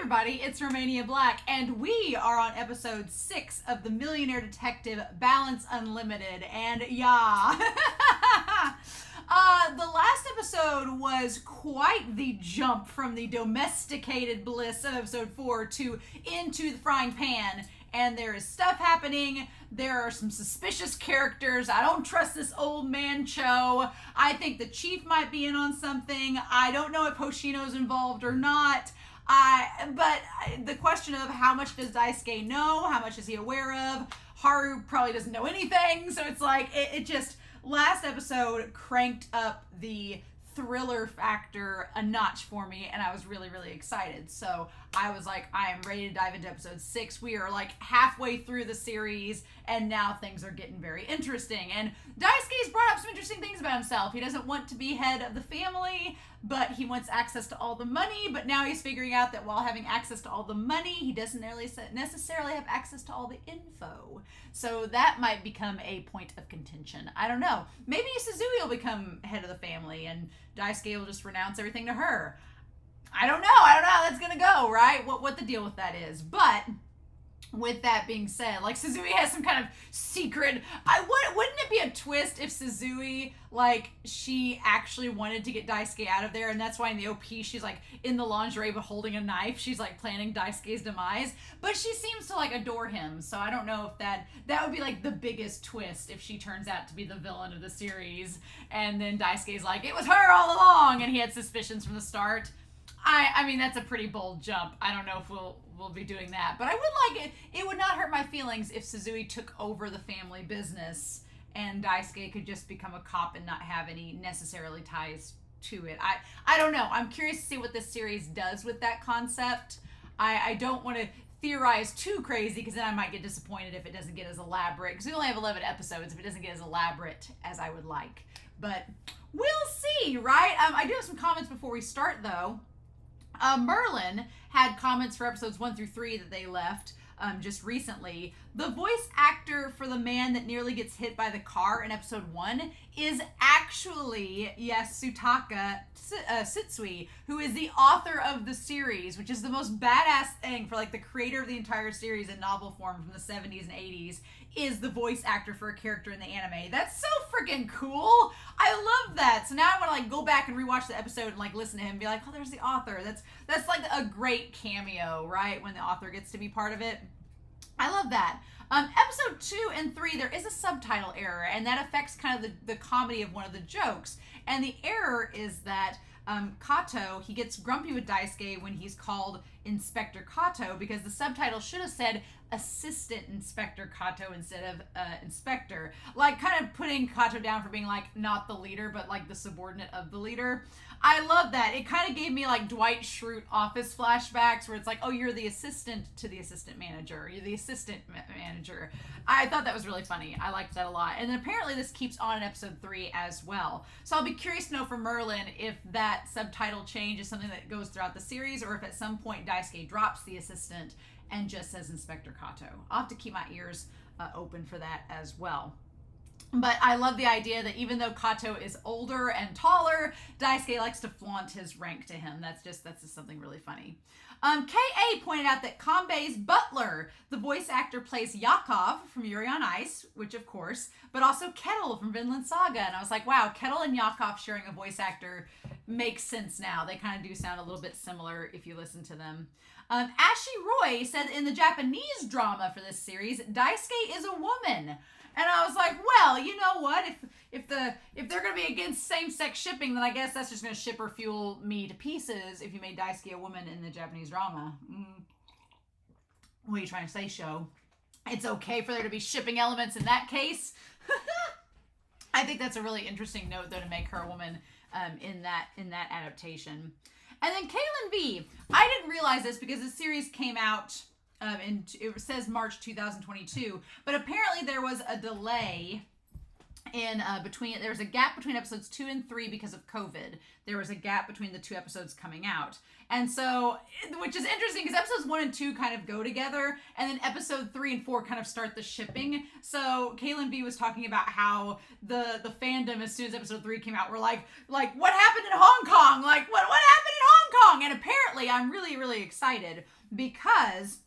everybody, it's Romania Black, and we are on episode 6 of the Millionaire Detective Balance Unlimited, and yeah. The last episode was quite the jump from the domesticated bliss of episode 4 to into the frying pan, and there is stuff happening. There are some suspicious characters. I don't trust this old man Cho. I think the chief might be in on something. I don't know if Hoshino's involved or not. But the question of how much does Daisuke know? How much is he aware of? Haru probably doesn't know anything. So it's like, it just, last episode cranked up the thriller factor a notch for me, and I was really, really excited. So I was like, I am ready to dive into episode 6. We are like halfway through the series, and now things are getting very interesting. And Daisuke's brought up some interesting things about himself. He doesn't want to be head of the family, but he wants access to all the money. But now he's figuring out that while having access to all the money, he doesn't necessarily have access to all the info. So that might become a point of contention. I don't know. Maybe Suzue will become head of the family, and Daisuke will just renounce everything to her. I don't know how that's gonna go, right? What the deal with that is. But with that being said, like, Suzue has some kind of secret. Wouldn't it be a twist if Suzue, like, she actually wanted to get Daisuke out of there, and that's why in the OP she's like in the lingerie but holding a knife. She's like planning Daisuke's demise, but she seems to like adore him. So I don't know if that would be like the biggest twist if she turns out to be the villain of the series, and then Daisuke's like, it was her all along, and he had suspicions from the start. I mean, that's a pretty bold jump. I don't know if we'll be doing that, but I would like it. It would not hurt my feelings if Suzue took over the family business and Daisuke could just become a cop and not have any necessarily ties to it. I don't know. I'm curious to see what this series does with that concept. I don't want to theorize too crazy, because then I might get disappointed if it doesn't get as elaborate, because we only have 11 episodes, if it doesn't get as elaborate as I would like. But we'll see, right? I do have some comments before we start, though. Merlin had comments for episodes 1 through 3 that they left just recently. The voice actor for the man that nearly gets hit by the car in episode 1 is actually, yes, Sutaka Suzue, who is the author of the series, which is the most badass thing for like the creator of the entire series in novel form from the 70s and 80s, is the voice actor for a character in the anime. That's so freaking cool. I love that. So now I want to like go back and rewatch the episode and like listen to him and be like, oh, there's the author. That's like a great cameo, right? When the author gets to be part of it. I love that. Episode 2 and 3, there is a subtitle error, and that affects kind of the comedy of one of the jokes. And the error is that Kato, he gets grumpy with Daisuke when he's called Inspector Kato, because the subtitle should have said Assistant Inspector Kato instead of Inspector. Like, kind of putting Kato down for being, like, not the leader, but, like, the subordinate of the leader. I love that. It kind of gave me, like, Dwight Schrute Office flashbacks, where it's like, oh, you're the assistant to the assistant manager. You're the assistant manager. I thought that was really funny. I liked that a lot. And then apparently this keeps on in episode 3 as well. So I'll be curious to know from Merlin if that subtitle change is something that goes throughout the series, or if at some point Daisuke drops the assistant and just says Inspector Kato. I'll have to keep my ears open for that as well. But I love the idea that even though Kato is older and taller, Daisuke likes to flaunt his rank to him. That's just something really funny. K.A. pointed out that Kanbei's butler, the voice actor, plays Yakov from Yuri on Ice, which of course, but also Kettle from Vinland Saga. And I was like, wow, Kettle and Yakov sharing a voice actor makes sense now. They kind of do sound a little bit similar if you listen to them. Ashley Roy said in the Japanese drama for this series, Daisuke is a woman. And I was like, well, you know what? If they're going to be against same-sex shipping, then I guess that's just going to ship or fuel me to pieces if you made Daisuke a woman in the Japanese drama. What are you trying to say, show? It's okay for there to be shipping elements in that case? I think that's a really interesting note, though, to make her a woman in that adaptation. And then Kaylin V. I didn't realize this because the series came out and it says March 2022, but apparently there was a delay in there was a gap between episodes 2 and 3 because of COVID. There was a gap between the 2 episodes coming out. And so, which is interesting because episodes 1 and 2 kind of go together, and then episode 3 and 4 kind of start the shipping. So Kaylin B was talking about how the fandom, as soon as episode 3 came out, were like, what happened in Hong Kong? Like, what happened in Hong Kong. And apparently I'm really, really excited because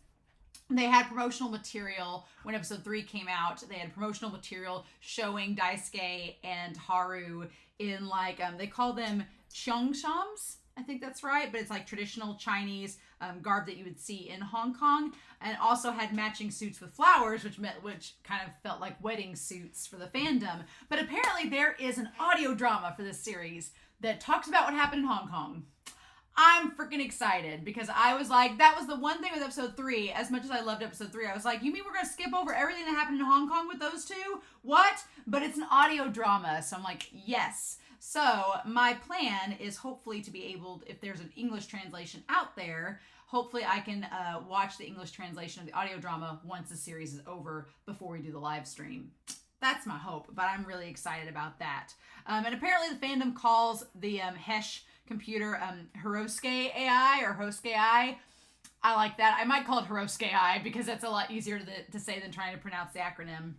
they had promotional material when episode 3 came out. They had promotional material showing Daisuke and Haru in like, they call them cheongshams. I think that's right, but it's like traditional Chinese garb that you would see in Hong Kong, and also had matching suits with flowers, which kind of felt like wedding suits for the fandom. But apparently there is an audio drama for this series that talks about what happened in Hong Kong. I'm freaking excited because I was like, that was the one thing with episode 3. As much as I loved episode 3, I was like, you mean we're going to skip over everything that happened in Hong Kong with those two? What? But it's an audio drama. So I'm like, yes. So my plan is hopefully to be able, if there's an English translation out there, hopefully I can watch the English translation of the audio drama once the series is over before we do the live stream. That's my hope, but I'm really excited about that. And apparently the fandom calls the Hesh computer Hirosuke AI or Hosuke AI. I like that. I might call it Hirosuke AI because that's a lot easier to say than trying to pronounce the acronym.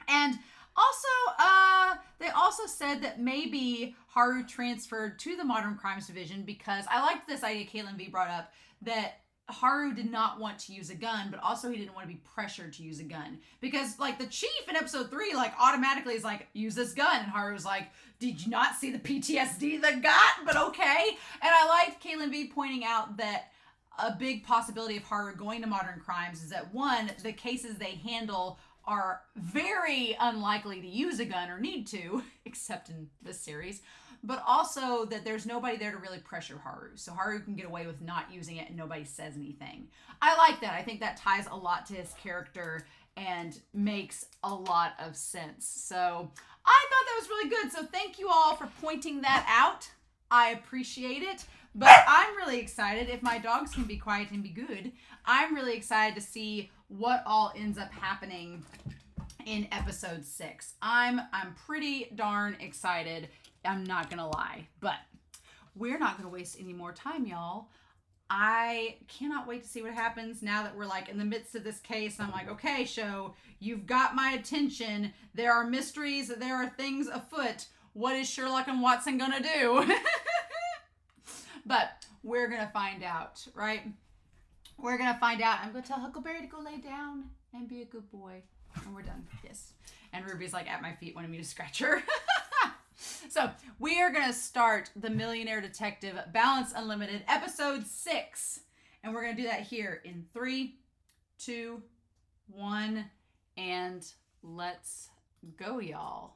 And also, they also said that maybe Haru transferred to the Modern Crimes Division because I liked this idea Caitlin V brought up that Haru did not want to use a gun, but also he didn't want to be pressured to use a gun. Because, like, the chief in episode 3, like, automatically is like, use this gun. And Haru's like, did you not see the PTSD that got? But okay. And I liked Caitlin V pointing out that a big possibility of Haru going to Modern Crimes is that, one, the cases they handle are very unlikely to use a gun or need to, except in this series. But also that there's nobody there to really pressure Haru. So Haru can get away with not using it and nobody says anything. I like that. I think that ties a lot to his character and makes a lot of sense. So I thought that was really good. So thank you all for pointing that out. I appreciate it. But I'm really excited. If my dogs can be quiet and be good, I'm really excited to see what all ends up happening in episode 6. I'm pretty darn excited. I'm not gonna lie, but we're not gonna waste any more time, y'all. I cannot wait to see what happens now that we're like in the midst of this case. I'm like, okay, show, you've got my attention. There are mysteries, there are things afoot. What is Sherlock and Watson gonna do? But we're gonna find out, right? We're gonna find out. I'm gonna tell Huckleberry to go lay down and be a good boy. And we're done. Yes. And Ruby's like at my feet wanting me to scratch her. So we are going to start the Millionaire Detective Balance Unlimited episode 6. And we're going to do that here in 3, 2, 1, and let's go, y'all.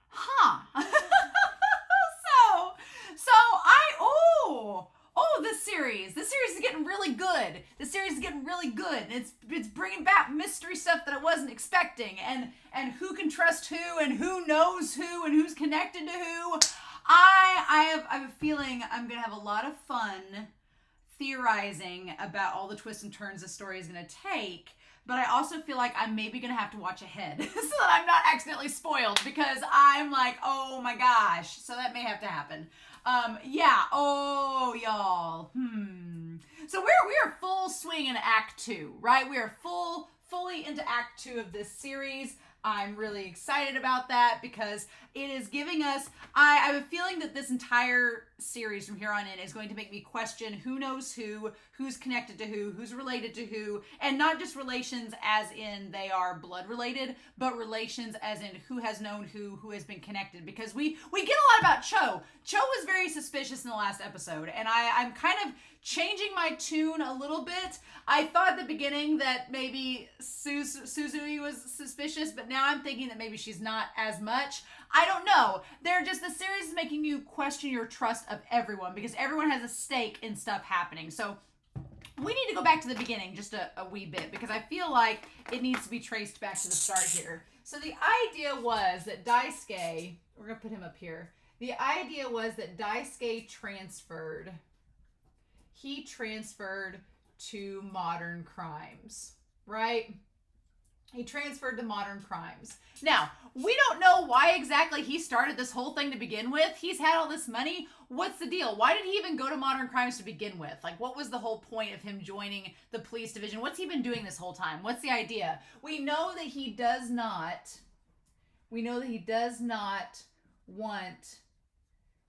Huh. This series is getting really good. This series is getting really good. It's bringing back mystery stuff that I wasn't expecting, and who can trust who, and who knows who, and who's connected to who. I have a feeling I'm gonna have a lot of fun theorizing about all the twists and turns this story is gonna take. But I also feel like I'm maybe going to have to watch ahead so that I'm not accidentally spoiled, because I'm like, oh my gosh. So that may have to happen. Yeah. Oh, y'all. So we are full swing in Act 2, right? We are fully into Act 2 of this series. I'm really excited about that because it is giving us, I have a feeling that this entire series from here on in is going to make me question who knows who, who's connected to who, who's related to who, and not just relations as in they are blood related, but relations as in who has known who has been connected, because we get a lot about Cho. Cho was very suspicious in the last episode, and I'm kind of changing my tune a little bit. I thought at the beginning that maybe Suzue was suspicious, but now I'm thinking that maybe she's not as much. I don't know. The series is making you question your trust of everyone, because everyone has a stake in stuff happening. So we need to go back to the beginning just a wee bit, because I feel like it needs to be traced back to the start here. So the idea was that Daisuke, we're going to put him up here. The idea was that Daisuke transferred. He transferred to Modern Crimes, right? He transferred to Modern Crimes. Now, we don't know why exactly he started this whole thing to begin with. He's had all this money. What's the deal? Why did he even go to Modern Crimes to begin with? Like, what was the whole point of him joining the police division? What's he been doing this whole time? What's the idea? We know that he does not We know that he does not want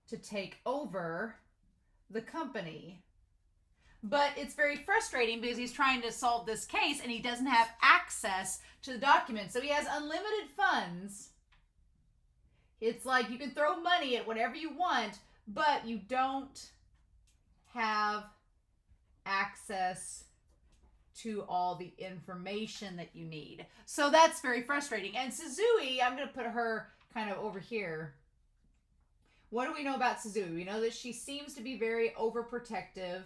to take over the company. But it's very frustrating because he's trying to solve this case and he doesn't have access to the documents. So he has unlimited funds. It's like you can throw money at whatever you want, but you don't have access to all the information that you need. So that's very frustrating. And Suzue, I'm going to put her kind of over here. What do we know about Suzue? We know that she seems to be very overprotective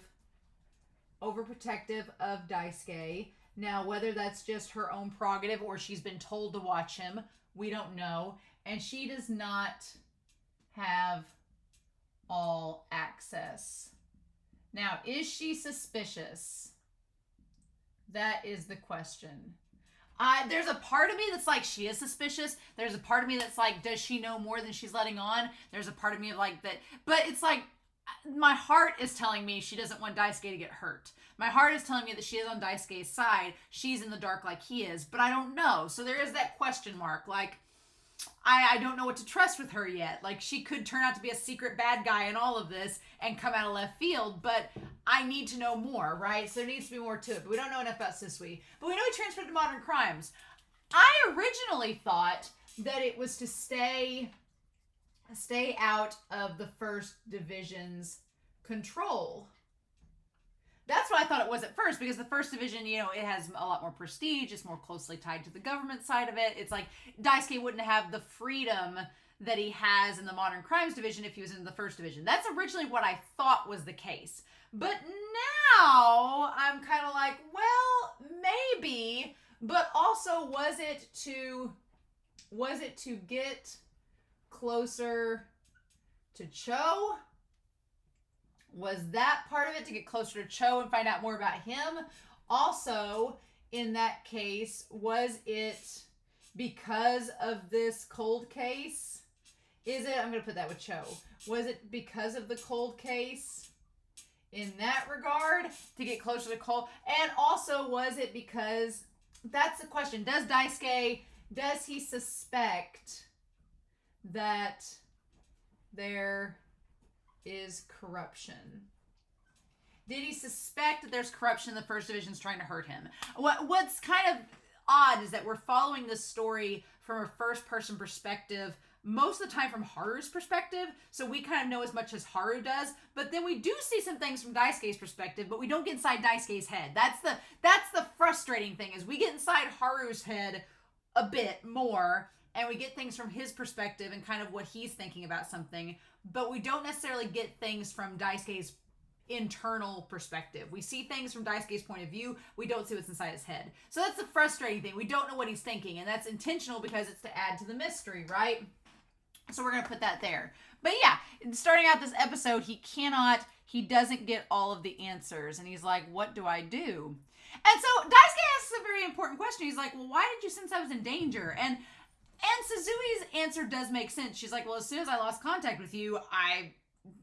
of Daisuke. Now, whether that's just her own prerogative or she's been told to watch him, we don't know. And she does not have all access. Now, is she suspicious? That is the question. There's a part of me that's like, she is suspicious. There's a part of me that's like, does she know more than she's letting on? There's a part of me like that. But it's like, my heart is telling me she doesn't want Daisuke to get hurt. My heart is telling me that she is on Daisuke's side. She's in the dark like he is, but I don't know. So there is that question mark. Like, I don't know what to trust with her yet. Like, she could turn out to be a secret bad guy in all of this and come out of left field, but I need to know more, right? So there needs to be more to it. But we don't know enough about Suzue. But we know he transferred to Modern Crimes. I originally thought that it was to stay out of the First Division's control. That's what I thought it was at first, because the First Division, you know, it has a lot more prestige. It's more closely tied to the government side of it. It's like Daisuke wouldn't have the freedom that he has in the Modern Crimes Division if he was in the First Division. That's originally what I thought was the case. But now I'm kind of like, well, maybe, but also was it to get closer to Cho? Was that part of it, to get closer to Cho and find out more about him? Also, in that case, was it because of this cold case? Is it, I'm going to put that with Cho. Was it because of the cold case in that regard to get closer to Cole? And also, was it because, that's the question, does Daisuke, does he suspect that there is corruption? Did he suspect that there's corruption the First Division's trying to hurt him? What's kind of odd is that we're following this story from a first-person perspective, most of the time from Haru's perspective, so we kind of know as much as Haru does, but then we do see some things from Daisuke's perspective, but we don't get inside Daisuke's head. That's the frustrating thing, is we get inside Haru's head a bit more, and we get things from his perspective and kind of what he's thinking about something, but we don't necessarily get things from Daisuke's internal perspective. We see things from Daisuke's point of view. We don't see what's inside his head. So that's the frustrating thing. We don't know what he's thinking, and that's intentional because it's to add to the mystery, right? So we're going to put that there. But yeah, starting out this episode, he doesn't get all of the answers, and he's like, what do I do? And so Daisuke asks a very important question. He's like, well, why did you sense I was in danger? And Suzue's answer does make sense. She's like, well, as soon as I lost contact with you, I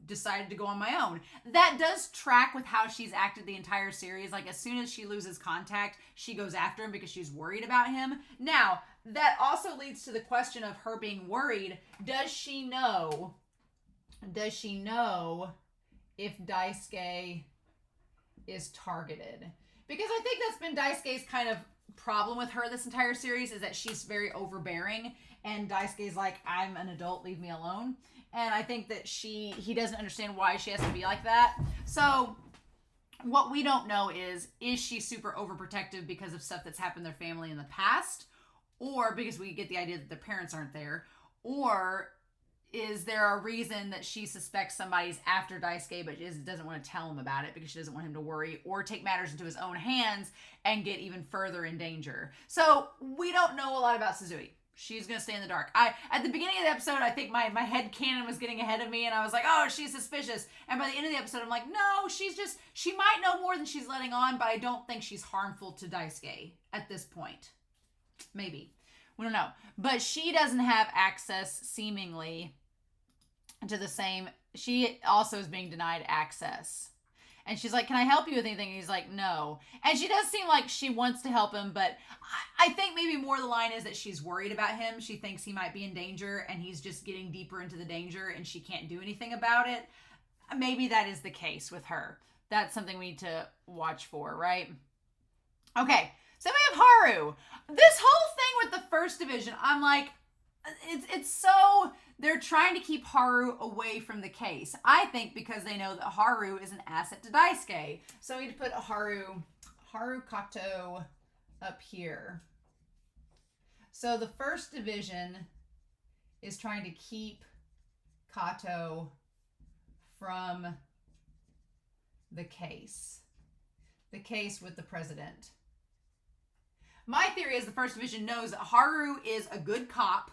decided to go on my own. That does track with how she's acted the entire series. Like, as soon as she loses contact, she goes after him because she's worried about him. Now, that also leads to the question of her being worried. Does she know if Daisuke is targeted? Because I think that's been Daisuke's kind of problem with her this entire series, is that she's very overbearing, and Daisuke's like, I'm an adult, leave me alone. And I think that he doesn't understand why she has to be like that. So what we don't know is she super overprotective because of stuff that's happened in their family in the past, or because we get the idea that their parents aren't there, or is there a reason that she suspects somebody's after Daisuke but doesn't want to tell him about it because she doesn't want him to worry or take matters into his own hands and get even further in danger? So we don't know a lot about Suzue. She's going to stay in the dark. At the beginning of the episode, I think my head canon was getting ahead of me, and I was like, oh, she's suspicious. And by the end of the episode, I'm like, no, she might know more than she's letting on, but I don't think she's harmful to Daisuke at this point. Maybe. We don't know. But she doesn't have access, seemingly, to the same. She also is being denied access. And she's like, can I help you with anything? And he's like, no. And she does seem like she wants to help him, but I think maybe more the line is that she's worried about him. She thinks he might be in danger, and he's just getting deeper into the danger, and she can't do anything about it. Maybe that is the case with her. That's something we need to watch for, right? Okay, so we have Haru. This whole thing with the first division, I'm like, it's so, they're trying to keep Haru away from the case. I think because they know that Haru is an asset to Daisuke. So we need to put Haru Kato up here. So the first division is trying to keep Kato from the case with the president. My theory is the first division knows that Haru is a good cop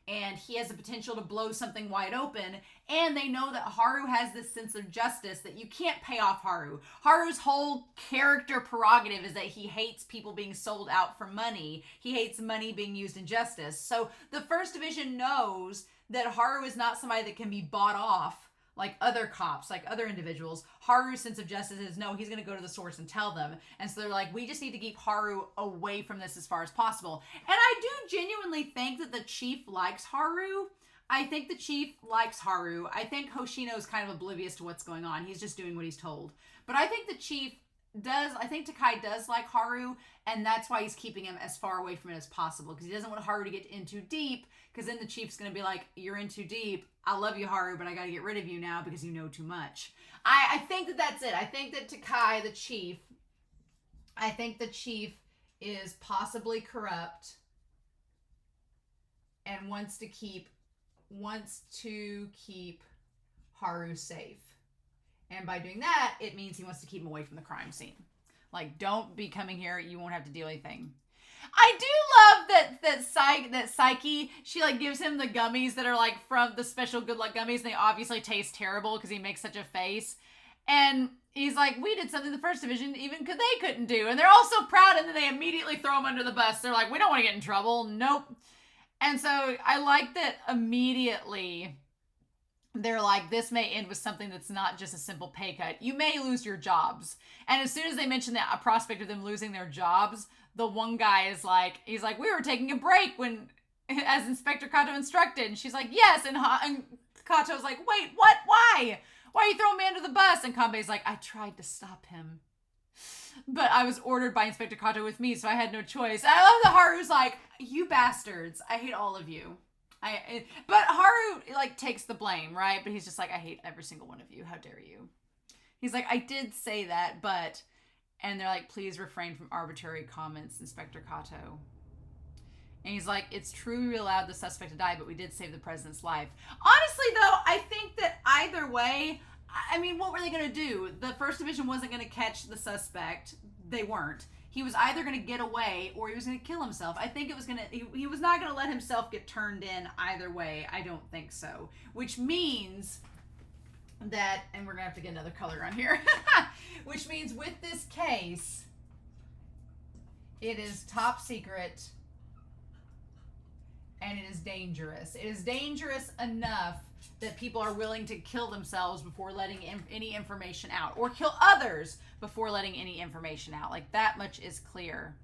and he has the potential to blow something wide open, and they know that Haru has this sense of justice that you can't pay off Haru. Haru's whole character prerogative is that he hates people being sold out for money. He hates money being used in justice. So the first division knows that Haru is not somebody that can be bought off like other cops, like other individuals. Haru's sense of justice is, no, he's going to go to the source and tell them. And so they're like, we just need to keep Haru away from this as far as possible. And I do genuinely think that the chief likes Haru. I think the chief likes Haru. I think Hoshino is kind of oblivious to what's going on. He's just doing what he's told. But I think the chief does, I think Takai does like Haru, and that's why he's keeping him as far away from it as possible, because he doesn't want Haru to get in too deep, because then the chief's going to be like, you're in too deep. I love you, Haru, but I got to get rid of you now because you know too much. I think that that's it. I think that Takai, the chief, I think the chief is possibly corrupt and wants to keep Haru safe. And by doing that, it means he wants to keep him away from the crime scene. Like, don't be coming here. You won't have to deal anything. I do love that Psyche, she like gives him the gummies that are like from the special good luck gummies. And they obviously taste terrible because he makes such a face. And he's like, we did something the first division even they couldn't do. And they're all so proud, and then they immediately throw him under the bus. They're like, we don't want to get in trouble. Nope. And so I like that immediately they're like, this may end with something that's not just a simple pay cut. You may lose your jobs. And as soon as they mention that a prospect of them losing their jobs, the one guy is like, he's like, we were taking a break when, as Inspector Kato instructed. And she's like, yes. And Kato's like, wait, what? Why? Why are you throwing me under the bus? And Kanbei's like, I tried to stop him, but I was ordered by Inspector Kato with me, so I had no choice. And I love that Haru's like, you bastards. I hate all of you. But Haru, like, takes the blame, right? But he's just like, I hate every single one of you. How dare you? He's like, I did say that, but... And they're like, please refrain from arbitrary comments, Inspector Kato. And he's like, it's true we allowed the suspect to die, but we did save the president's life. Honestly, though, I think that either way, I mean, what were they going to do? The first division wasn't going to catch the suspect. They weren't. He was either going to get away or he was going to kill himself. I think it was going to, he was not going to let himself get turned in either way. I don't think so. Which means that, and we're going to have to get another color on here, which means with this case, it is top secret and it is dangerous. It is dangerous enough that people are willing to kill themselves before letting any information out, or kill others before letting any information out. Like, that much is clear.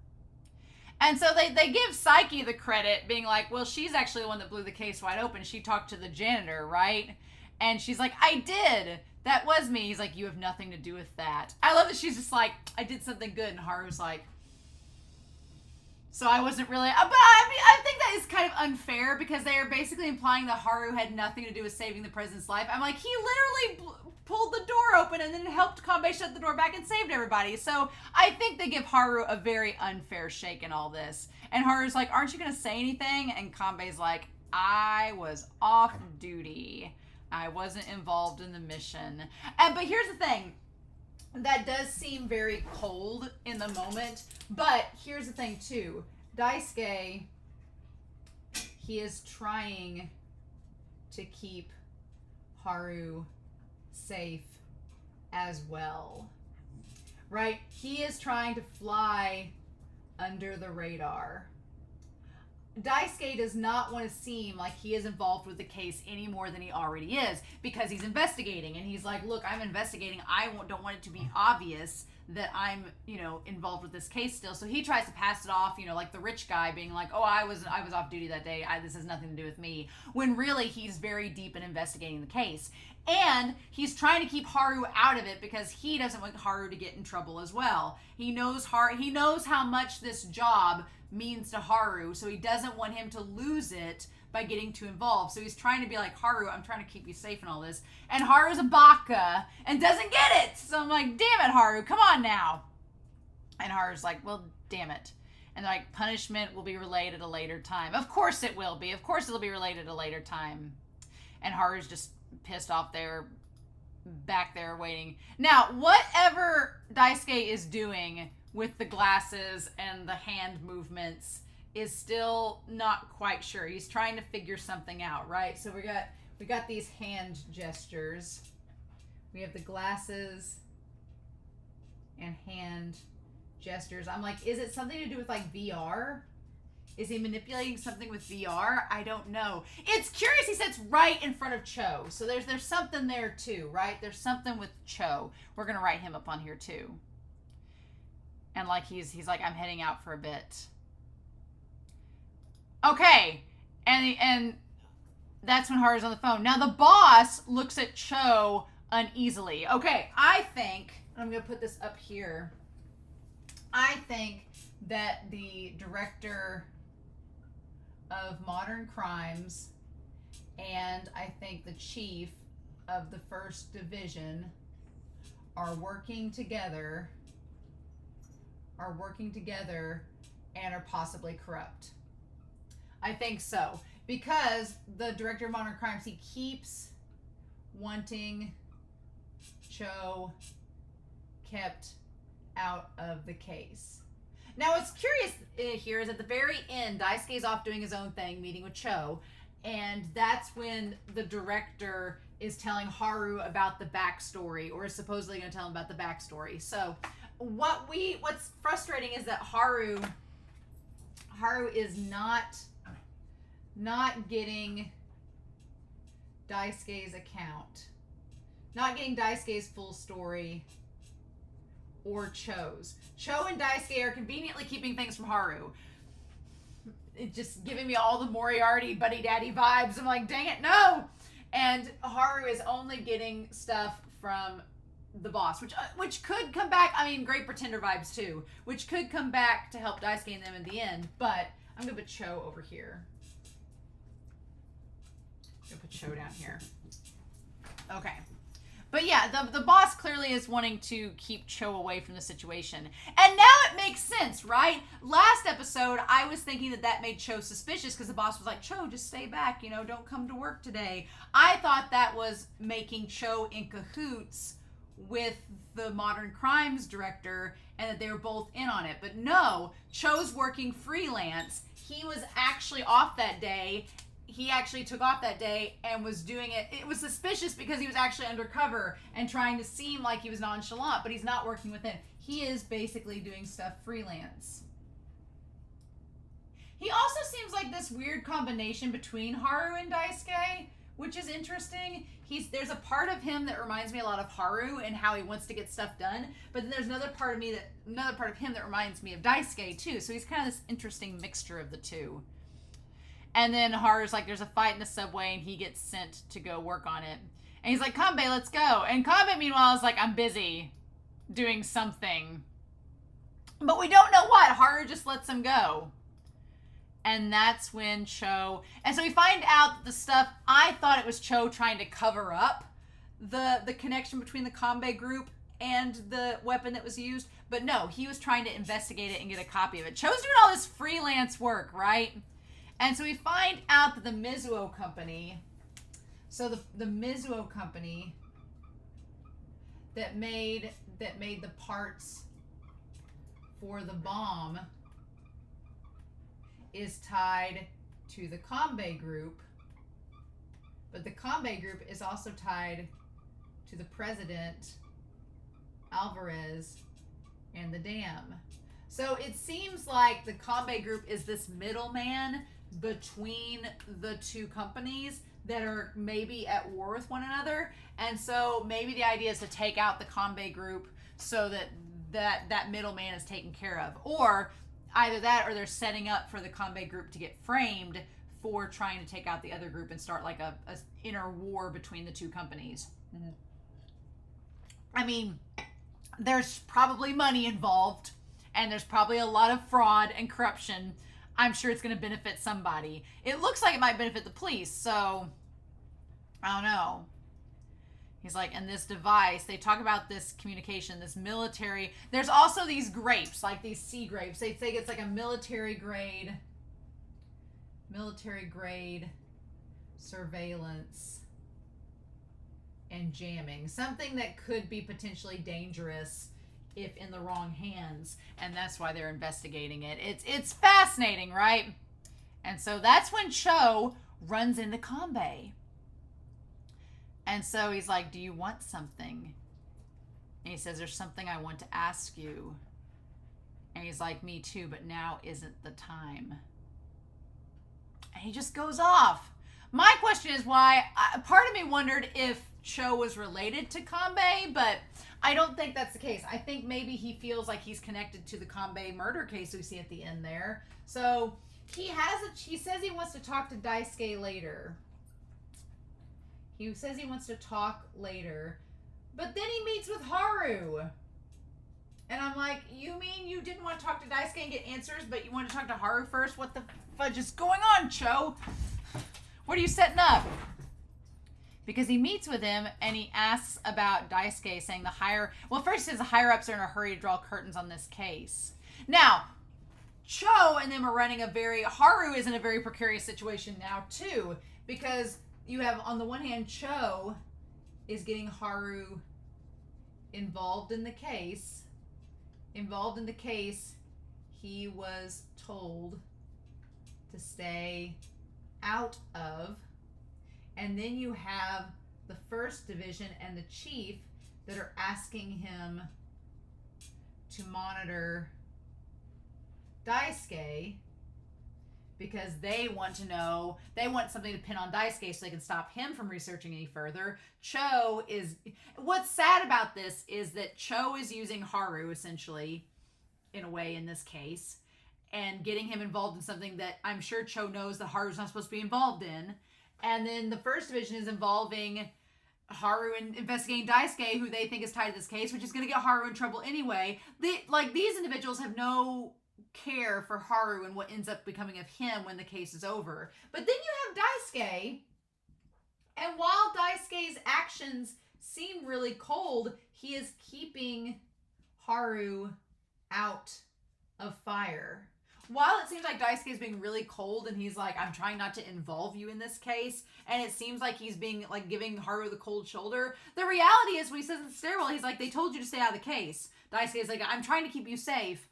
And so they give Psyche the credit, being like, well, she's actually the one that blew the case wide open. She talked to the janitor, right? And she's like, I did. That was me. He's like, you have nothing to do with that. I love that she's just like, I did something good. And Haru's like, so I wasn't really, but I mean, I think that is kind of unfair because they are basically implying that Haru had nothing to do with saving the president's life. I'm like, he literally pulled the door open and then helped Kanbei shut the door back and saved everybody. So I think they give Haru a very unfair shake in all this. And Haru's like, aren't you going to say anything? And Kanbei's like, I was off duty. I wasn't involved in the mission. But here's the thing. That does seem very cold in the moment. But here's the thing, too. Daisuke, he is trying to keep Haru safe as well. Right? He is trying to fly under the radar. Daisuke does not want to seem like he is involved with the case any more than he already is, because he's investigating, and he's like, look, I'm investigating. I don't want it to be obvious that I'm, involved with this case still. So he tries to pass it off, like the rich guy being like, oh, I was off duty that day. This has nothing to do with me. When really he's very deep in investigating the case. And he's trying to keep Haru out of it because he doesn't want Haru to get in trouble as well. He knows how much this job means to Haru, so he doesn't want him to lose it by getting too involved. So he's trying to be like, Haru, I'm trying to keep you safe and all this. And Haru's a baka and doesn't get it. So I'm like, damn it, Haru, come on now. And Haru's like, well, damn it. And they're like, punishment will be relayed at a later time. Of course it will be. Of course it'll be relayed at a later time. And Haru's just pissed off there, back there waiting. Now, whatever Daisuke is doing with the glasses and the hand movements is still not quite sure. He's trying to figure something out, right? So we got these hand gestures. We have the glasses and hand gestures. I'm like, is it something to do with like VR? Is he manipulating something with VR? I don't know. It's curious. He sits right in front of Cho. So there's something there too, right? There's something with Cho. We're going to write him up on here too. And like he's like, I'm heading out for a bit. Okay. And that's when Haru's on the phone. Now the boss looks at Cho uneasily. Okay, I think, I'm going to put this up here. I think that the director of modern crimes and I think the chief of the 1st Division are working together and are possibly corrupt. I think so. Because the director of modern crimes, he keeps wanting Cho kept out of the case. Now, what's curious here is at the very end, Daisuke's off doing his own thing, meeting with Cho, and that's when the director is telling Haru about the backstory, or is supposedly going to tell him about the backstory. So, what's frustrating is that Haru is not getting Daisuke's account, not getting Daisuke's full story, or Cho's. Cho and Daisuke are conveniently keeping things from Haru. It's just giving me all the Moriarty buddy daddy vibes. I'm like, dang it, no! And Haru is only getting stuff from the boss, which could come back. I mean, great pretender vibes too, which could come back to help Daisuke and them in the end. But I'm gonna put Cho over here. I'm gonna put Cho down here. Okay. But yeah, the boss clearly is wanting to keep Cho away from the situation. And now it makes sense, right? Last episode, I was thinking that made Cho suspicious because the boss was like, Cho, just stay back, don't come to work today. I thought that was making Cho in cahoots with the modern crimes director and that they were both in on it. But no, Cho's working freelance. He was actually off that day. He actually took off that day and was doing it. It was suspicious because he was actually undercover and trying to seem like he was nonchalant, but he's not working with him. He is basically doing stuff freelance. He also seems like this weird combination between Haru and Daisuke, which is interesting. There's a part of him that reminds me a lot of Haru and how he wants to get stuff done, but then there's another part of him that reminds me of Daisuke too. So he's kind of this interesting mixture of the two. And then Haru's like, there's a fight in the subway, and he gets sent to go work on it. And he's like, Kanbei, let's go. And Kanbei, meanwhile, is like, I'm busy doing something. But we don't know what. Haru just lets him go. And that's when Cho... And so we find out that the stuff... I thought it was Cho trying to cover up the connection between the Kanbei group and the weapon that was used. But no, he was trying to investigate it and get a copy of it. Cho's doing all this freelance work, right? And so we find out that the Mizuo company, so the Mizuo company that made the parts for the bomb is tied to the Kanbei group, but the Kanbei group is also tied to the president, Alvarez, and the dam. So it seems like the Kanbei group is this middleman between the two companies that are maybe at war with one another. And so maybe the idea is to take out the Kanbei group so that middleman is taken care of. Or either that, or they're setting up for the Kanbei group to get framed for trying to take out the other group and start like a inner war between the two companies. Mm-hmm. I mean, there's probably money involved, and there's probably a lot of fraud and corruption. I'm sure it's going to benefit somebody. It looks like it might benefit the police, so I don't know. He's like, and this device, they talk about this communication, this military. There's also these grapes, like these sea grapes. They think it's like a military grade surveillance and jamming. Something that could be potentially dangerous if in the wrong hands. And that's why they're investigating it. It's fascinating, right? And so that's when Cho runs into Kanbei. And so he's like, do you want something? And he says, there's something I want to ask you. And he's like, me too, but now isn't the time. And he just goes off. My question is why, part of me wondered if Cho was related to Kanbei, but I don't think that's the case. I think maybe he feels like he's connected to the Kanbei murder case we see at the end there. So he says he wants to talk to Daisuke later. He says he wants to talk later, but then he meets with Haru. And I'm like, you mean you didn't want to talk to Daisuke and get answers, but you want to talk to Haru first? What the fudge is going on, Cho? What are you setting up? Because he meets with him and he asks about Daisuke, saying first he says the higher-ups are in a hurry to draw curtains on this case. Now, Cho and them are running Haru is in a very precarious situation now too, because you have, on the one hand, Cho is getting Haru involved in the case. He was told to stay out of. And then you have the First Division and the chief that are asking him to monitor Daisuke, because they want something to pin on Daisuke so they can stop him from researching any further. What's sad about this is that Cho is using Haru, essentially, in a way in this case, and getting him involved in something that I'm sure Cho knows that Haru's not supposed to be involved in. And then the First Division is involving Haru in investigating Daisuke, who they think is tied to this case, which is going to get Haru in trouble anyway. These individuals have no care for Haru and what ends up becoming of him when the case is over. But then you have Daisuke, and while Daisuke's actions seem really cold, he is keeping Haru out of fire. While it seems like Daisuke is being really cold and he's like, I'm trying not to involve you in this case, and it seems like he's being like giving Haru the cold shoulder, the reality is when he says in the stairwell, he's like, they told you to stay out of the case. Daisuke is like, I'm trying to keep you safe.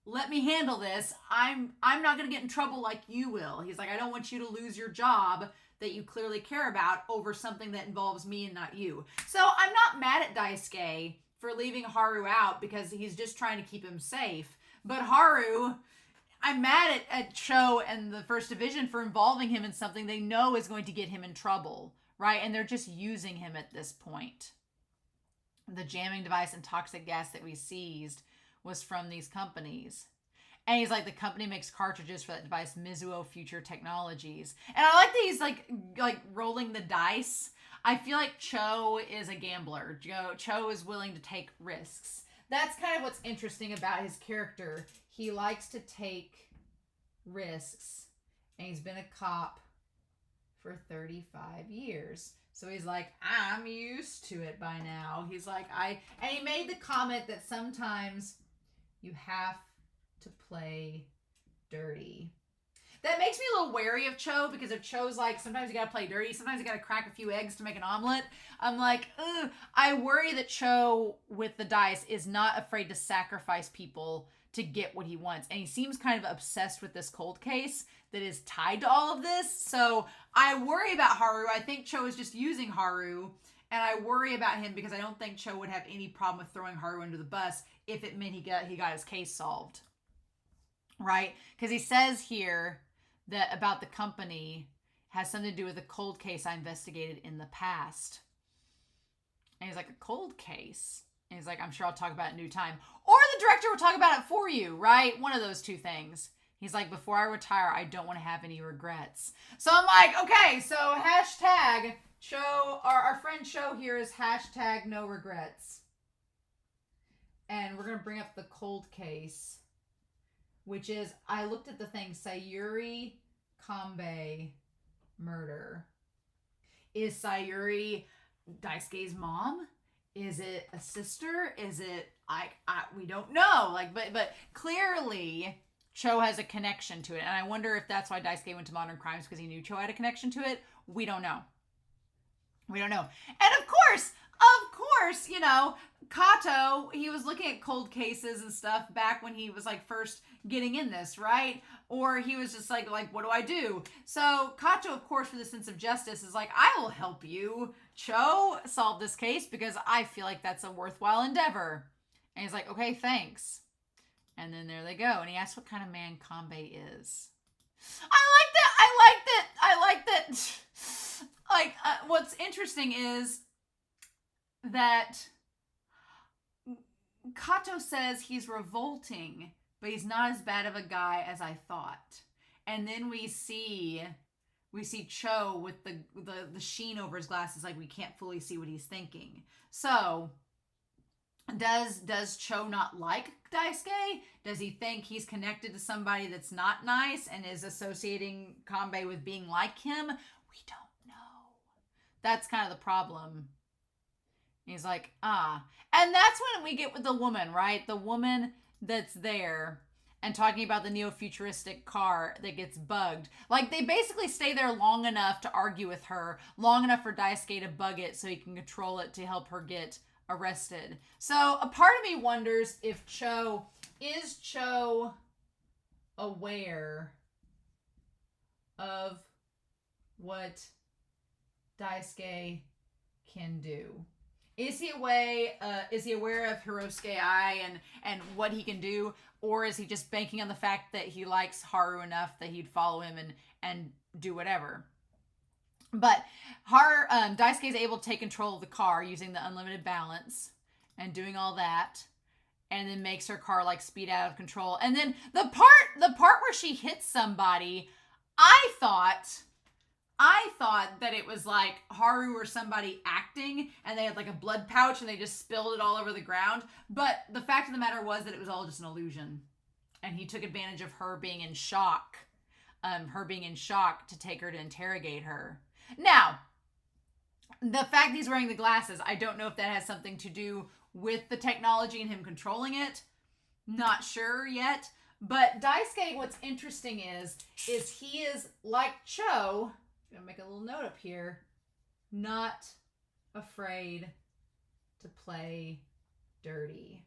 Let me handle this. I'm not going to get in trouble like you will. He's like, I don't want you to lose your job that you clearly care about over something that involves me and not you. So I'm not mad at Daisuke for leaving Haru out because he's just trying to keep him safe. But Haru, I'm mad at Cho and the First Division for involving him in something they know is going to get him in trouble, right? And they're just using him at this point. The jamming device and toxic gas that we seized was from these companies. And he's like, the company makes cartridges for that device, Mizuho Future Technologies. And I like that he's like rolling the dice. I feel like Cho is a gambler. Cho is willing to take risks. That's kind of what's interesting about his character. He likes to take risks. And he's been a cop for 35 years. So he's like, I'm used to it by now. He's like, and he made the comment that sometimes you have to play dirty. That makes me a little wary of Cho, because if Cho's like, sometimes you gotta play dirty, sometimes you gotta crack a few eggs to make an omelet. I'm like, ugh. I worry that Cho, with the dice, is not afraid to sacrifice people to get what he wants. And he seems kind of obsessed with this cold case that is tied to all of this. So I worry about Haru. I think Cho is just using Haru. And I worry about him because I don't think Cho would have any problem with throwing Haru under the bus if it meant he got his case solved. Right? Because he says here that about the company has something to do with a cold case I investigated in the past. And he's like, a cold case? And he's like, I'm sure I'll talk about it in due time. Or the director will talk about it for you, right? One of those two things. He's like, before I retire, I don't want to have any regrets. So I'm like, okay, so hashtag Cho, our friend Cho here is hashtag no regrets. And we're going to bring up the cold case, which is, I looked at the thing, Sayuri Kambe murder. Is Sayuri Daisuke's mom? Is it a sister? Is it, we don't know. Like, but clearly Cho has a connection to it. And I wonder if that's why Daisuke went to Modern Crimes, because he knew Cho had a connection to it. We don't know. We don't know. And of course, you know, Kato, he was looking at cold cases and stuff back when he was like first getting in this, right? Or he was just like, what do I do? So Kato, of course, for the sense of justice, is like, I will help you, Cho, solve this case because I feel like that's a worthwhile endeavor. And he's like, okay, thanks. And then there they go. And he asks what kind of man Kambe is. I like that. Like, what's interesting is that Kato says he's revolting, but he's not as bad of a guy as I thought. And then we see Cho with the sheen over his glasses, like we can't fully see what he's thinking. So does Cho not like Daisuke? Does he think he's connected to somebody that's not nice and is associating Kambe with being like him? We don't know. That's kind of the problem. He's like, And that's when we get with the woman, right? The woman that's there and talking about the neo-futuristic car that gets bugged. Like, they basically stay there long enough to argue with her, long enough for Daisuke to bug it so he can control it to help her get arrested. So a part of me wonders if Cho aware of what Daisuke can do? Is he aware of Hirosuke Ai and what he can do? Or is he just banking on the fact that he likes Haru enough that he'd follow him and do whatever? But Daisuke is able to take control of the car using the unlimited balance and doing all that, and then makes her car like speed out of control. And then the part where she hits somebody, I thought that it was like Haru or somebody acting and they had like a blood pouch and they just spilled it all over the ground. But the fact of the matter was that it was all just an illusion. And he took advantage of her being in shock. To take her to interrogate her. Now, the fact he's wearing the glasses, I don't know if that has something to do with the technology and him controlling it. Not sure yet. But Daisuke, what's interesting is he is like Cho, I'm gonna make a little note up here, not afraid to play dirty.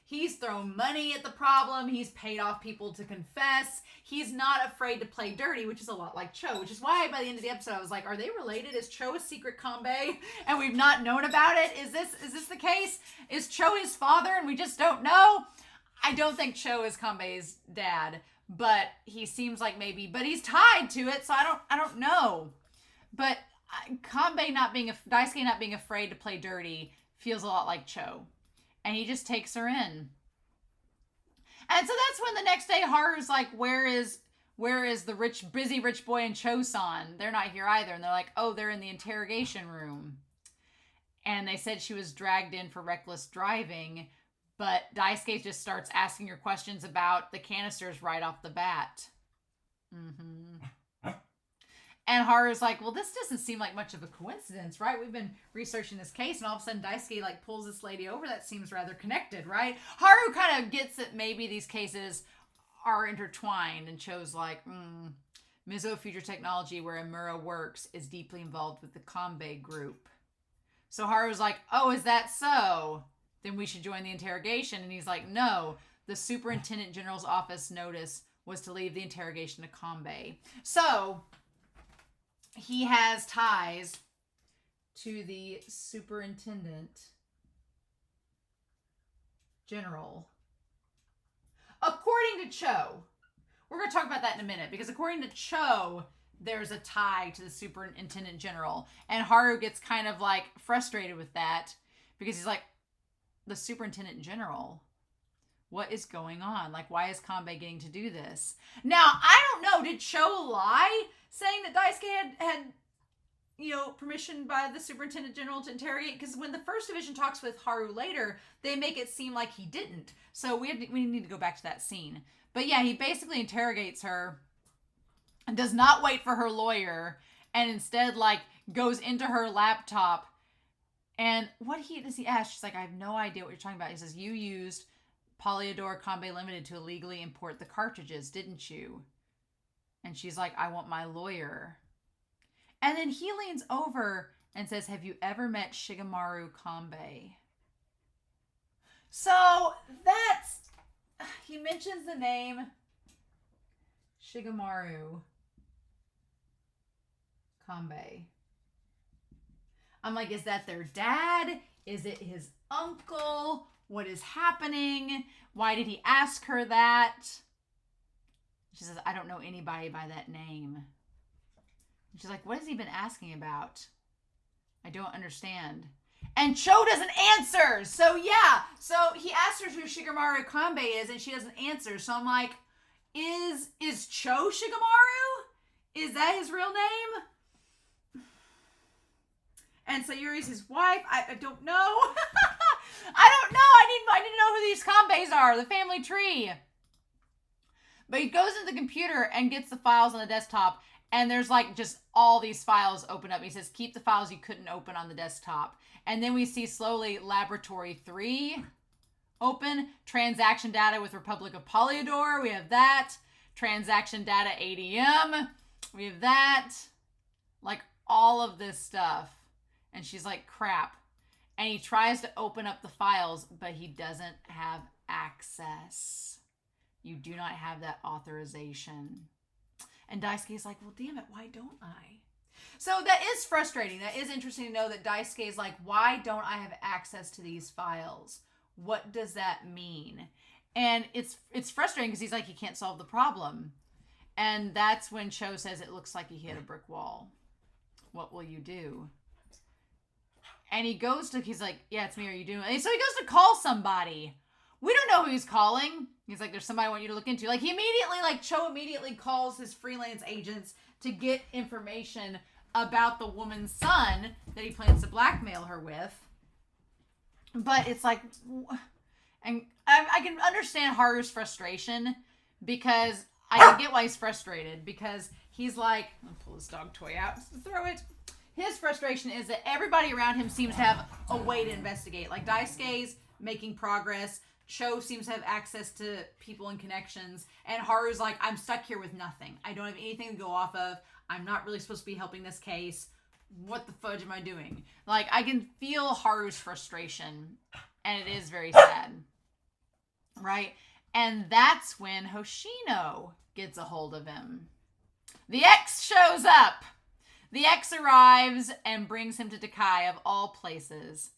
He's thrown money at the problem. He's paid off people to confess. He's not afraid to play dirty, which is a lot like Cho, which is why by the end of the episode I was like, are they related? Is Cho a secret Kambe and we've not known about it? Is this the case? Is Cho his father and we just don't know? I don't think Cho is Kambe's dad, but he seems like maybe, but he's tied to it, so I don't know. But Daisuke not being afraid to play dirty feels a lot like Cho. And he just takes her in. And so that's when the next day Haru's like, where is the busy rich boy and Cho-san? They're not here either. And they're like, oh, they're in the interrogation room. And they said she was dragged in for reckless driving. But Daisuke just starts asking her questions about the canisters right off the bat. And Haru's like, well, this doesn't seem like much of a coincidence, right? We've been researching this case, and all of a sudden Daisuke like pulls this lady over. That seems rather connected, right? Haru kind of gets that maybe these cases are intertwined, and Cho's like, Mizo Future Technology, where Amura works, is deeply involved with the Kambe group. So Haru's like, oh, is that so? Then we should join the interrogation. And he's like, no, the Superintendent General's office notice was to leave the interrogation to Kambe. So he has ties to the Superintendent General. According to Cho, We're going to talk about that in a minute, because according to Cho, there's a tie to the superintendent general. And Haru gets kind of like frustrated with that, because he's like, the superintendent general, what is going on? Like, why is Kanbei getting to do this? Now, I don't know. Did Cho lie saying that Daisuke had permission by the superintendent general to interrogate? Because when the first division talks with Haru later, they make it seem like he didn't. So we need to go back to that scene. But yeah, he basically interrogates her and does not wait for her lawyer, and instead like goes into her laptop. And does he ask? She's like, I have no idea what you're talking about. He says, you used Polydor Kanbei Limited to illegally import the cartridges, didn't you? And she's like, I want my lawyer. And then he leans over and says, have you ever met Shigemaru Kanbei? So he mentions the name Shigemaru Kanbei. I'm like, is that their dad? Is it his uncle? What is happening? Why did he ask her that? She says, I don't know anybody by that name. And she's like, what has he been asking about? I don't understand. And Cho doesn't answer. So yeah. So he asks her who Shigemaru Kanbei is, and she doesn't answer. So I'm like, is Cho Shigemaru? Is that his real name? And so Yuri's his wife. I don't know. I don't know. I need to know who these Kanbeis are. The family tree. But he goes into the computer and gets the files on the desktop. And there's like just all these files open up. He says, keep the files you couldn't open on the desktop. And then we see slowly Laboratory 3 open. Transaction data with Republic of Polydor. We have that. Transaction data ADM. We have that. Like all of this stuff. And she's like, crap. And he tries to open up the files, but he doesn't have access. You do not have that authorization. And Daisuke's like, well, damn it, why don't I? So that is frustrating. That is interesting to know that Daisuke's like, why don't I have access to these files? What does that mean? And it's frustrating because he's like, he can't solve the problem. And that's when Cho says, it looks like he hit a brick wall. What will you do? And he's like, yeah, it's me. Are you doing it? And so he goes to call somebody. We don't know who he's calling. He's like, there's somebody I want you to look into. Like Cho immediately calls his freelance agents to get information about the woman's son that he plans to blackmail her with. But it's like, and I can understand Haru's frustration, because I can get why he's frustrated, because he's like, I'll pull this dog toy out, throw it. His frustration is that everybody around him seems to have a way to investigate. Like Daisuke's making progress. Cho seems to have access to people and connections. And Haru's like, I'm stuck here with nothing. I don't have anything to go off of. I'm not really supposed to be helping this case. What the fudge am I doing? Like, I can feel Haru's frustration. And it is very sad. Right? And that's when Hoshino gets a hold of him. The ex shows up. The ex arrives and brings him to Dakai, of all places.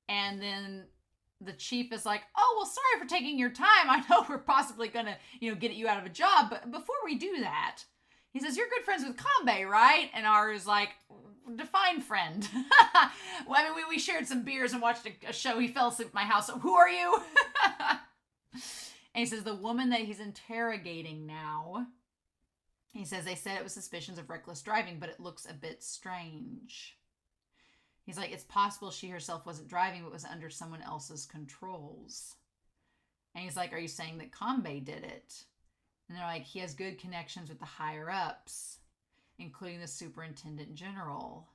And then the chief is like, oh, well, sorry for taking your time. I know we're possibly going to, get you out of a job. But before we do that, he says, you're good friends with Kanbei, right? And Aru's like, define friend. Well, I mean, we shared some beers and watched a show. He fell asleep at my house. So who are you? And he says, the woman that he's interrogating now. He says, they said it was suspicions of reckless driving, but it looks a bit strange. He's like, it's possible she herself wasn't driving, but was under someone else's controls. And he's like, are you saying that Kanbei did it? And they're like, he has good connections with the higher-ups, including the superintendent general.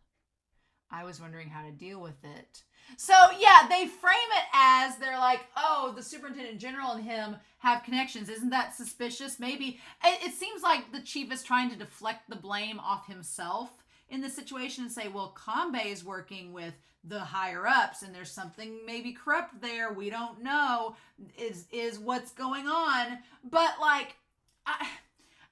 I was wondering how to deal with it. So, yeah, they frame it as they're like, oh, the superintendent general and him have connections. Isn't that suspicious? Maybe. It seems like the chief is trying to deflect the blame off himself in this situation and say, well, Kanbei is working with the higher-ups and there's something maybe corrupt there. We don't know is what's going on. But, like,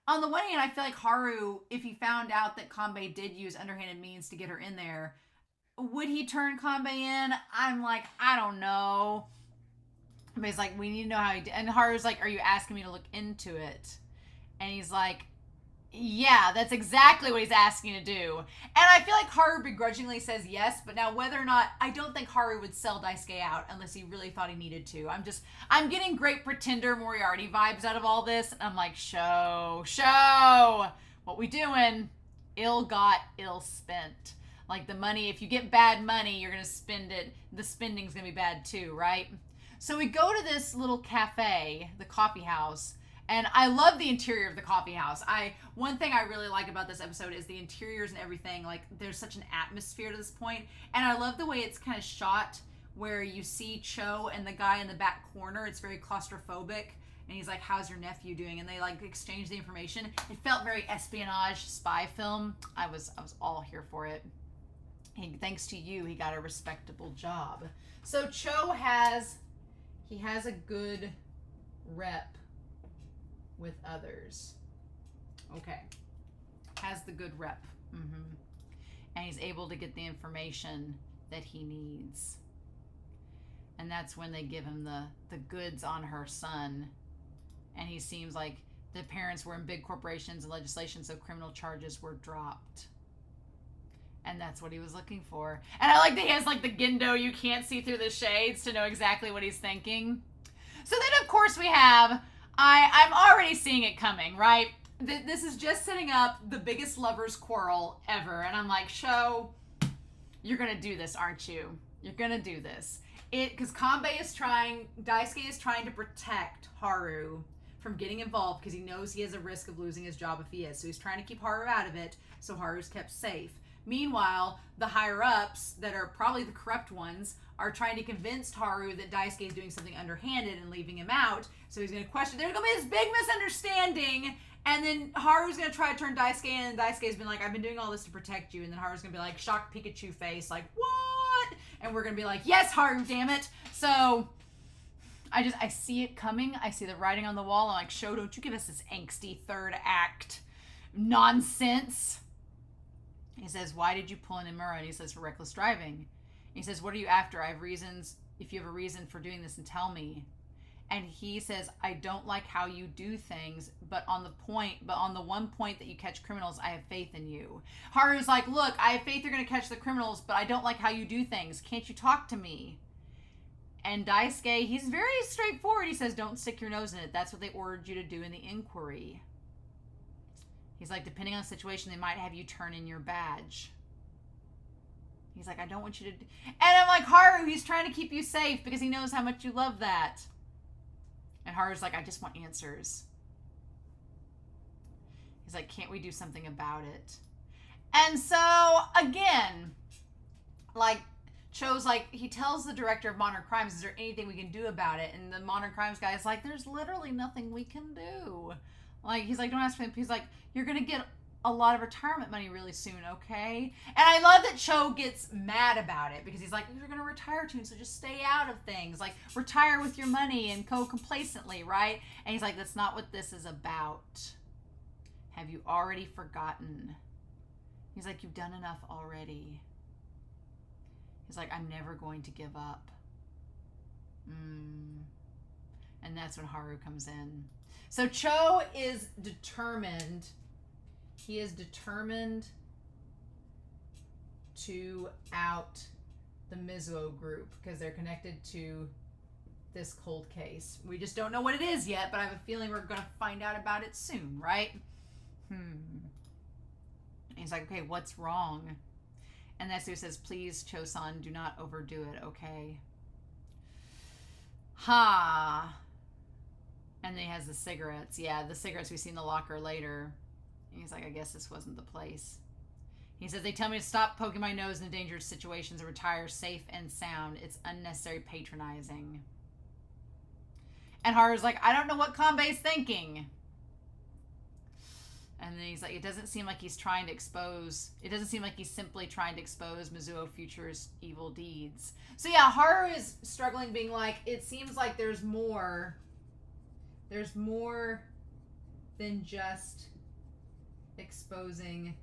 on the one hand, I feel like Haru, if he found out that Kanbei did use underhanded means to get her in there, would he turn Kanbei in? I'm like, I don't know. But he's like, we need to know how he did. And Haru's like, are you asking me to look into it? And he's like, yeah, that's exactly what he's asking to do. And I feel like Haru begrudgingly says yes, but now whether or not, I don't think Haru would sell Daisuke out unless he really thought he needed to. I'm getting great pretender Moriarty vibes out of all this. And I'm like, show, what we doing? Ill got, ill spent. Like the money, if you get bad money, you're going to spend it. The spending's going to be bad too, right? So we go to this little cafe, the coffee house, and I love the interior of the coffee house. One thing I really like about this episode is the interiors and everything. Like, there's such an atmosphere to this point. And I love the way it's kind of shot where you see Cho and the guy in the back corner. It's very claustrophobic. And he's like, how's your nephew doing? And they like exchange the information. It felt very espionage spy film. I was all here for it. Thanks to you, he got a respectable job. So Cho has a good rep with others. Okay. Has the good rep. And he's able to get the information that he needs. And that's when they give him the goods on her son. And he seems like the parents were in big corporations and legislation, so criminal charges were dropped. And that's what he was looking for. And I like that he has like the Gendo, you can't see through the shades to know exactly what he's thinking. So then, of course, we have, I'm already seeing it coming, right? This is just setting up the biggest lovers quarrel ever. And I'm like, Sho, you're going to do this, aren't you? You're going to do this. Because Daisuke is trying to protect Haru from getting involved because he knows he has a risk of losing his job if he is. So he's trying to keep Haru out of it, so Haru's kept safe. Meanwhile, the higher-ups, that are probably the corrupt ones, are trying to convince Haru that Daisuke is doing something underhanded and leaving him out. So he's going to question. There's going to be this big misunderstanding. And then Haru's going to try to turn Daisuke in. And Daisuke's been like, I've been doing all this to protect you. And then Haru's going to be like, shocked Pikachu face. Like, what? And we're going to be like, yes, Haru, damn it. So I see it coming. I see the writing on the wall. I'm like, Sho, don't you give us this angsty third act nonsense. He says, why did you pull in Imura? And he says, for reckless driving. He says, what are you after? I have reasons. If you have a reason for doing this, and tell me. And he says, I don't like how you do things, but on the one point that you catch criminals, I have faith in you. Haru's like, look, I have faith you're going to catch the criminals, but I don't like how you do things. Can't you talk to me? And Daisuke, he's very straightforward. He says, don't stick your nose in it. That's what they ordered you to do in the inquiry. He's like, depending on the situation, they might have you turn in your badge. He's like, I don't want you to... And I'm like, Haru, he's trying to keep you safe because he knows how much you love that. And Haru's like, I just want answers. He's like, can't we do something about it? And so, again, like, Cho's like, he tells the director of modern crimes, is there anything we can do about it? And the modern crimes guy is like, there's literally nothing we can do. Like, he's like, don't ask me. He's like, you're going to get a lot of retirement money really soon, okay? And I love that Cho gets mad about it because he's like, you're going to retire soon, so just stay out of things. Like, retire with your money and go complacently, right? And he's like, that's not what this is about. Have you already forgotten? He's like, you've done enough already. He's like, I'm never going to give up. And that's when Haru comes in. So Cho is determined. He is determined to out the Mizuo group because they're connected to this cold case. We just don't know what it is yet, but I have a feeling we're going to find out about it soon, right? He's like, okay, what's wrong? And Nesu says, please, Cho-san, do not overdo it, okay? And then he has the cigarettes. Yeah, the cigarettes we see in the locker later. And he's like, I guess this wasn't the place. He says, they tell me to stop poking my nose in dangerous situations and retire safe and sound. It's unnecessary patronizing. And Haru's like, I don't know what Kanbei's thinking. And then he's like, it doesn't seem like he's trying to expose, it doesn't seem like he's simply trying to expose Mizuo Future's evil deeds. So yeah, Haru is struggling, being like, it seems like there's more than just exposing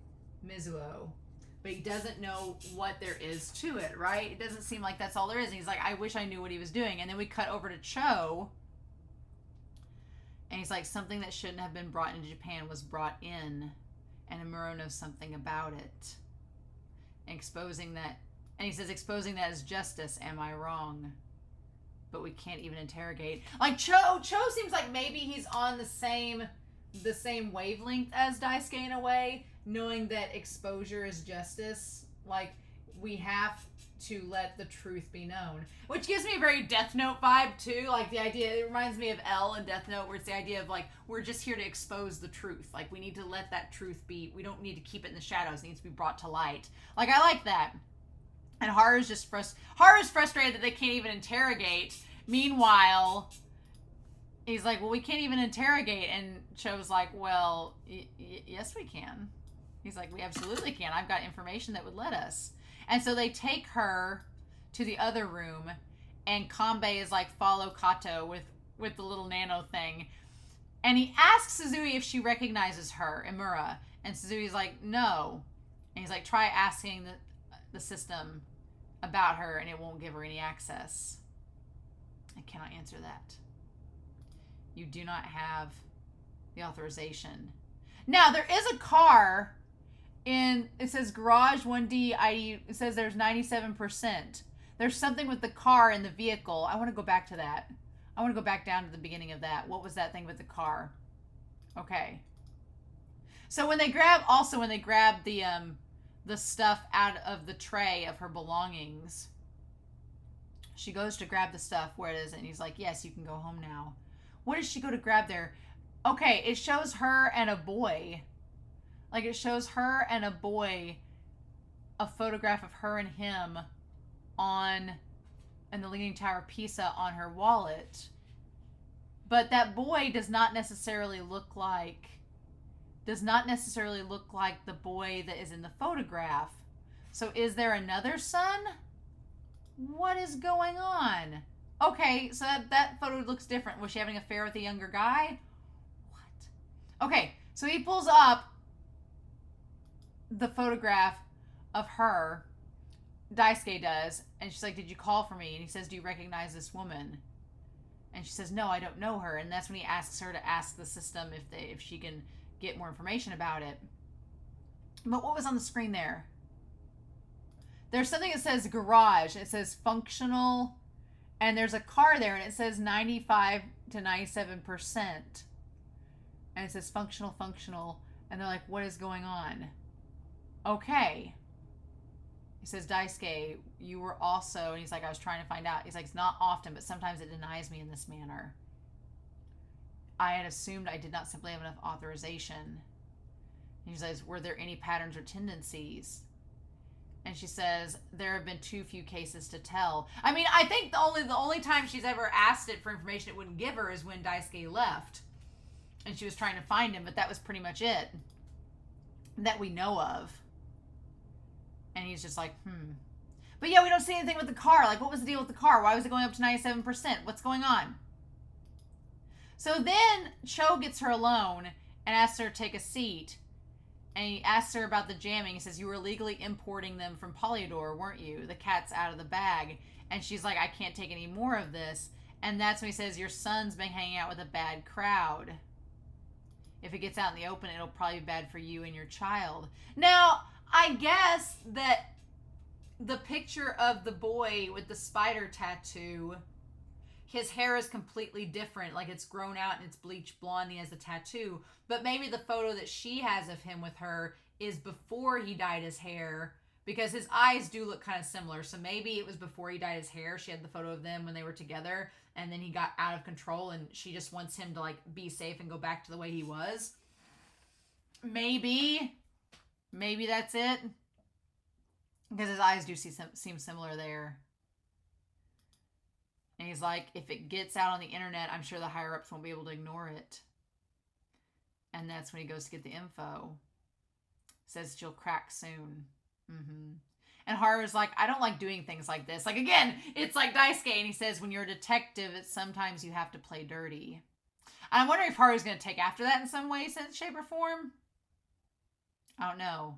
Mizuo. But he doesn't know what there is to it, right? It doesn't seem like that's all there is. And he's like, I wish I knew what he was doing. And then we cut over to Cho. And he's like, something that shouldn't have been brought into Japan was brought in, and Amuro knows something about it. And exposing that, and he says, exposing that is justice. Am I wrong? But we can't even interrogate. Like Cho seems like maybe he's on the same wavelength as Daisuke in a way, knowing that exposure is justice. Like, we have to let the truth be known, which gives me a very Death Note vibe too. Like, the idea, it reminds me of L in Death Note, where it's the idea of like, we're just here to expose the truth. Like, we need to let that truth be, we don't need to keep it in the shadows. It needs to be brought to light. Like, I like that. And Haru's just Haru's frustrated that they can't even interrogate. Meanwhile, he's like, well, we can't even interrogate. And Cho's like, well, yes, we can. He's like, we absolutely can. I've got information that would let us. And so they take her to the other room, and Kanbei is like, follow Kato with the little nano thing. And he asks Suzue if she recognizes her, Imura. And Suzue's like, no. And he's like, try asking the system about her, and it won't give her any access. I cannot answer that. You do not have the authorization. Now, there is a car in, it says garage 1D ID, it says there's 97%. There's something with the car in the vehicle. I want to go back to that. I want to go back down to the beginning of that. What was that thing with the car? Okay. So when they grab the stuff out of the tray of her belongings, she goes to grab the stuff where it is, and he's like, yes, you can go home now. What does she go to grab there? Okay, it shows her and a boy. Like, it shows her and a boy, a photograph of her and him in the Leaning Tower of Pisa on her wallet. But that boy does not necessarily look like the boy that is in the photograph. So is there another son? What is going on? Okay, so that photo looks different. Was she having an affair with a younger guy? What? Okay, so he pulls up the photograph of her. Daisuke does. And she's like, did you call for me? And he says, do you recognize this woman? And she says, no, I don't know her. And that's when he asks her to ask the system if she can get more information about it. But what was on the screen there? There's something that says garage. It says functional. And there's a car there, and it says 95 to 97%. And it says functional. And they're like, what is going on? Okay. He says, Daisuke, you were also, and he's like, I was trying to find out. He's like, it's not often, but sometimes it denies me in this manner. I had assumed I did not simply have enough authorization. And he says, were there any patterns or tendencies? And she says, there have been too few cases to tell. I mean, I think the only time she's ever asked it for information it wouldn't give her is when Daisuke left. And she was trying to find him, but that was pretty much it that we know of. And he's just like, But yeah, we don't see anything with the car. Like, what was the deal with the car? Why was it going up to 97%? What's going on? So then Cho gets her alone and asks her to take a seat. And he asks her about the jamming. He says, you were illegally importing them from Polydor, weren't you? The cat's out of the bag. And she's like, I can't take any more of this. And that's when he says, your son's been hanging out with a bad crowd. If it gets out in the open, it'll probably be bad for you and your child. Now, I guess that the picture of the boy with the spider tattoo, his hair is completely different. Like, it's grown out and it's bleached blonde. He has the tattoo. But maybe the photo that she has of him with her is before he dyed his hair, because his eyes do look kind of similar. So maybe it was before he dyed his hair. She had the photo of them when they were together, and then he got out of control, and she just wants him to, like, be safe and go back to the way he was. Maybe that's it. Because his eyes do seem similar there. And he's like, if it gets out on the internet, I'm sure the higher-ups won't be able to ignore it. And that's when he goes to get the info. Says she'll crack soon. And Haru's like, I don't like doing things like this. Like, again, it's like Daisuke. And he says, when you're a detective, it's sometimes you have to play dirty. And I'm wondering if Haru's going to take after that in some way, shape, or form. I don't know.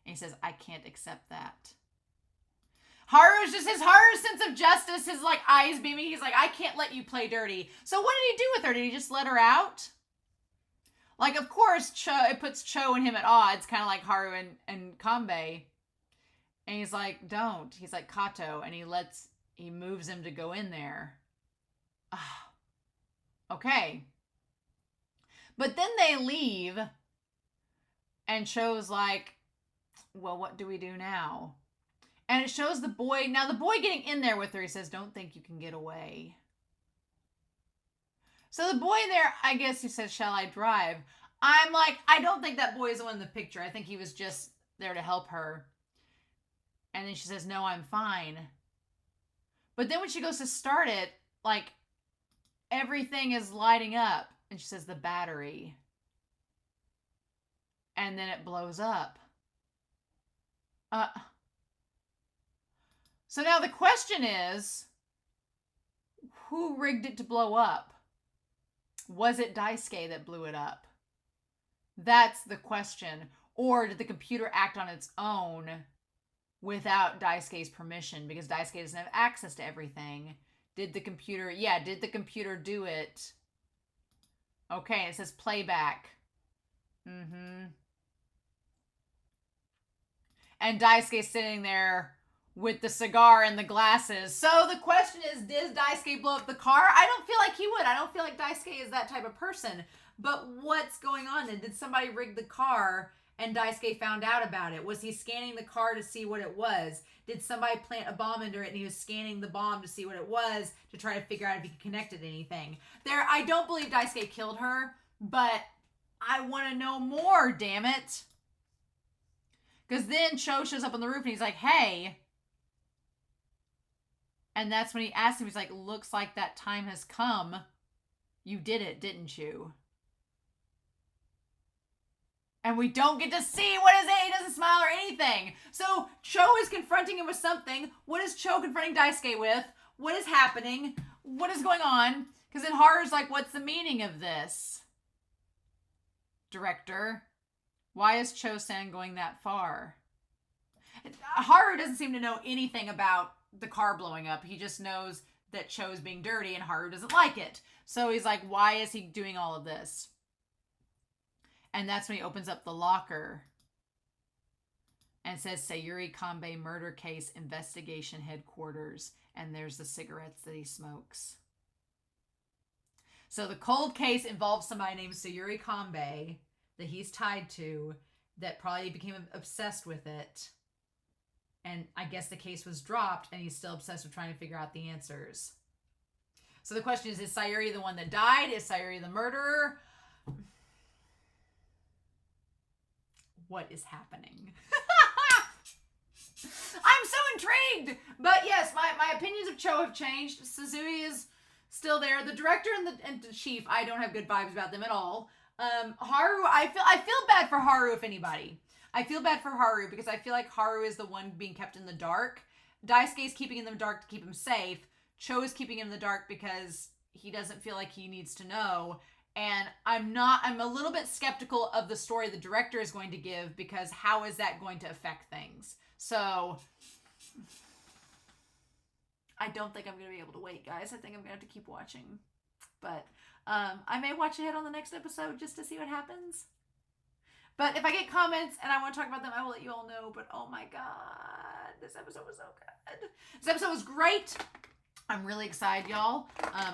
And he says, I can't accept that. His Haru's sense sense of justice, his like eyes beaming. He's like, I can't let you play dirty. So what did he do with her? Did he just let her out? Like, of course, it puts Cho and him at odds, kind of like Haru and Kanbei. And he's like, don't. He's like, Kato. And he moves him to go in there. Okay. But then they leave. And Cho's like, well, what do we do now? And it shows the boy. Now, the boy getting in there with her, he says, don't think you can get away. So the boy there, I guess he says, shall I drive? I'm like, I don't think that boy is the one in the picture. I think he was just there to help her. And then she says, no, I'm fine. But then when she goes to start it, like, everything is lighting up. And she says, the battery. And then it blows up. So now the question is, who rigged it to blow up? Was it Daisuke that blew it up? That's the question. Or did the computer act on its own without Daisuke's permission? Because Daisuke doesn't have access to everything. Did the computer do it? Okay, it says playback. And Daisuke's sitting there with the cigar and the glasses. So the question is, did Daisuke blow up the car? I don't feel like he would. I don't feel like Daisuke is that type of person. But what's going on? Did somebody rig the car and Daisuke found out about it? Was he scanning the car to see what it was? Did somebody plant a bomb under it and he was scanning the bomb to see what it was to try to figure out if he could connect it to anything? I don't believe Daisuke killed her, but I want to know more, damn it. Because then Cho shows up on the roof and he's like, hey. And that's when he asks him, he's like, looks like that time has come. You did it, didn't you? And we don't get to see what is it. He doesn't smile or anything. So Cho is confronting him with something. What is Cho confronting Daisuke with? What is happening? What is going on? Because then Haru's like, what's the meaning of this? Director, why is Cho-san going that far? Haru doesn't seem to know anything about the car blowing up. He just knows that Cho's being dirty and Haru doesn't like it. So he's like, why is he doing all of this? And that's when he opens up the locker and says, Sayuri Kanbei murder case investigation headquarters. And there's the cigarettes that he smokes. So the cold case involves somebody named Sayuri Kanbei that he's tied to, that probably became obsessed with it. And I guess the case was dropped and he's still obsessed with trying to figure out the answers. So the question is Sayuri the one that died? Is Sayuri the murderer? What is happening? I'm so intrigued. But yes, my opinions of Cho have changed. Suzue is still there. The director and the chief, I don't have good vibes about them at all. Haru, I feel bad for Haru, if anybody. I feel bad for Haru because I feel like Haru is the one being kept in the dark. Daisuke is keeping him in the dark to keep him safe. Cho is keeping him in the dark because he doesn't feel like he needs to know. And I'm a little bit skeptical of the story the director is going to give, because how is that going to affect things? So I don't think I'm going to be able to wait, guys. I think I'm going to have to keep watching. But I may watch ahead on the next episode just to see what happens. But if I get comments and I want to talk about them, I will let you all know. But oh my God, this episode was so good. This episode was great. I'm really excited, y'all.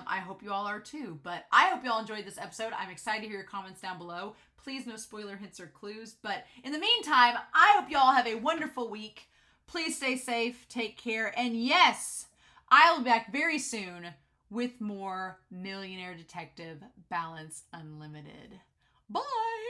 I hope you all are too. But I hope you all enjoyed this episode. I'm excited to hear your comments down below. Please, no spoiler hints or clues. But in the meantime, I hope you all have a wonderful week. Please stay safe, take care, and yes, I'll be back very soon with more Millionaire Detective Balance Unlimited. Bye!